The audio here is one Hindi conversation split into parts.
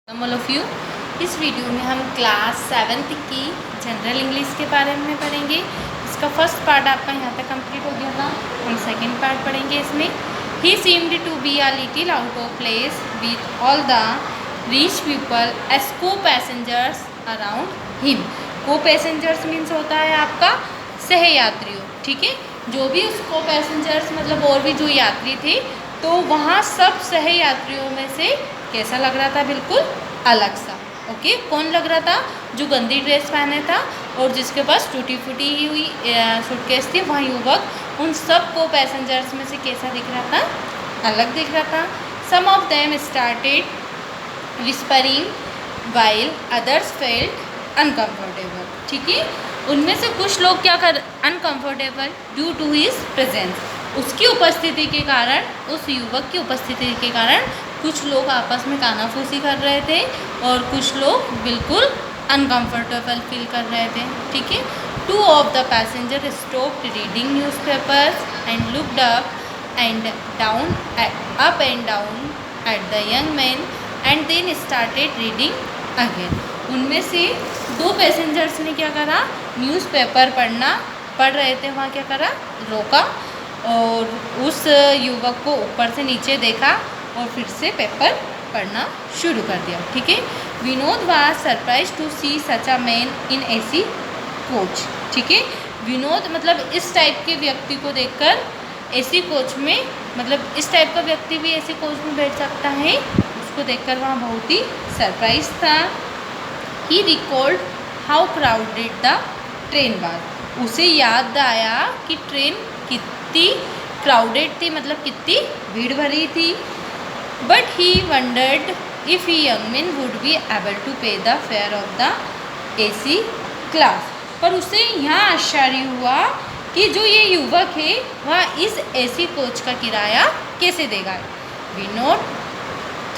All of you. इस वीडियो में हम क्लास 7th की जनरल इंग्लिश के बारे में पढ़ेंगे। इसका फर्स्ट पार्ट आपका यहाँ तक कंप्लीट हो गया था। हम सेकंड पार्ट पढ़ेंगे। इसमें ही seemed to be a little out of place with all the rich people as co passengers around him. Co passengers means होता है आपका सहयात्रियों, ठीक है। जो भी उसको पैसेंजर्स मतलब और भी जो यात्री थे, तो वहाँ सब सहयात्रियों में से कैसा लग रहा था? बिल्कुल अलग सा। ओके, कौन लग रहा था? जो गंदी ड्रेस पहने था और जिसके पास टूटी फूटी हुई सूटकेस थी, वह युवक उन सब को पैसेंजर्स में से कैसा दिख रहा था? अलग दिख रहा था। Some of them started whispering while others felt uncomfortable, ठीक है। उनमें से कुछ लोग क्या कर uncomfortable due to his presence, उसकी उपस्थिति के कारण, उस युवक की उपस्थिति के कारण कुछ लोग आपस में कानाफूसी कर रहे थे और कुछ लोग बिल्कुल अनकम्फर्टेबल फील कर रहे थे, ठीक है। Two of the passenger stopped reading newspapers and looked up and down at the young man and then started reading again. उनमें से दो पैसेंजर्स ने क्या करा? न्यूज़पेपर पढ़ रहे थे, वहाँ क्या करा? रोका और उस युवक को ऊपर से नीचे देखा और फिर से पेपर पढ़ना शुरू कर दिया, ठीक है। Vinod was surprise to see such a man in AC coach, ठीक है। विनोद मतलब इस टाइप के व्यक्ति को देखकर एसी कोच में, मतलब इस टाइप का व्यक्ति भी एसी कोच में बैठ सकता है, उसको देखकर वहाँ बहुत ही सरप्राइज था। ही recalled how crowded the train was, उसे याद आया कि ट्रेन कितनी क्राउडेड थी, मतलब कितनी भीड़ भरी थी। But he wondered if he young man would be able to pay the fare of the AC class, पर उसे यहाँ आश्चर्य हुआ कि जो ये युवक है वह इस एसी कोच का किराया कैसे देगा। Vinod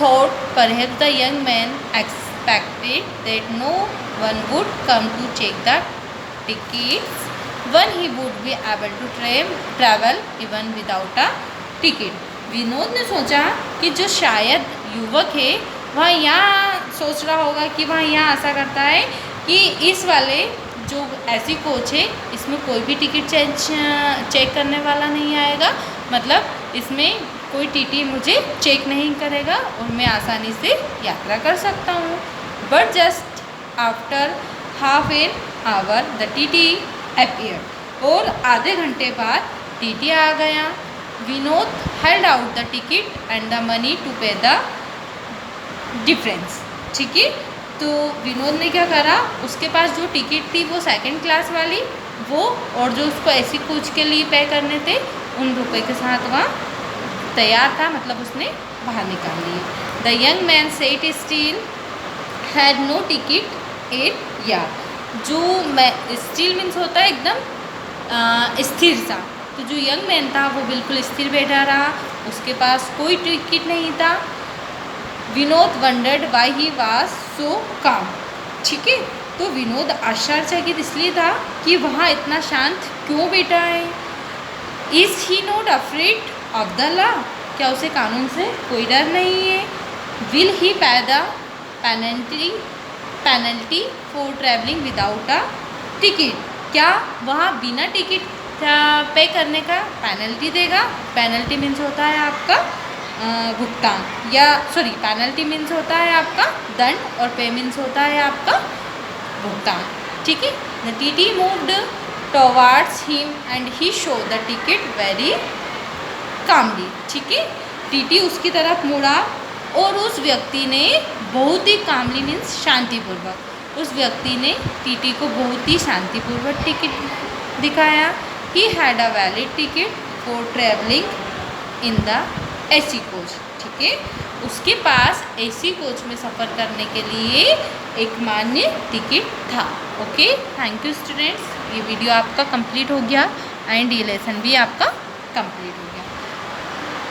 thought perhaps the young man expected that no one would come to check the tickets when he would be able to travel even without a ticket। Vinod ने सोचा कि जो शायद युवक है वह यहाँ सोच रहा होगा कि वह यहाँ ऐसा करता है कि इस वाले जो ऐसी कोच है इसमें कोई भी टिकट चेक करने वाला नहीं आएगा, मतलब इसमें कोई टीटी मुझे चेक नहीं करेगा और मैं आसानी से यात्रा कर सकता हूँ। But just after half an hour the TT appear, और आधे घंटे बाद टीटी आ गया। Vinod held out the ticket and the money to pay the difference, ठीक है। तो विनोद ने क्या करा? उसके पास जो टिकट थी वो सेकंड क्लास वाली, वो और जो उसको ऐसी कोच के लिए पे करने थे उन रुपए के साथ वहाँ तैयार था, मतलब उसने बाहर निकाल लिए। The young man sat still had no ticket at यार, जो स्टिल मीन्स होता है एकदम स्थिर सा, तो जो यंग मैन था वो बिल्कुल स्थिर बैठा रहा, उसके पास कोई टिकट नहीं था। Vinod wandered why he was so काम, ठीक है। तो विनोद आश्चर्यचकित इसलिए था कि वहाँ इतना शांत क्यों बैठा है। Is he not afraid of the law, क्या उसे कानून से कोई डर नहीं है। विल ही पे the penalty for travelling without a ticket, क्या वहाँ बिना टिकट पे करने का पेनल्टी देगा? पेनल्टी मीन्स होता है आपका भुगतान, या सॉरी पेनल्टी मीन्स होता है आपका दंड और पे मीन्स होता है आपका भुगतान, ठीक है। The TT moved towards him and he show the ticket very calmly, ठीक है। टीटी उसकी तरफ मुड़ा और उस व्यक्ति ने बहुत ही कामली मीन्स शांतिपूर्वक, उस व्यक्ति ने टीटी को बहुत ही शांतिपूर्वक टिकट दिखाया। He had a valid ticket for travelling in the AC coach, ठीक है। उसके पास एसी कोच में सफ़र करने के लिए एक मान्य टिकट था। Okay, thank you students. ये वीडियो आपका कंप्लीट हो गया एंड ये लेसन भी आपका कंप्लीट हो गया।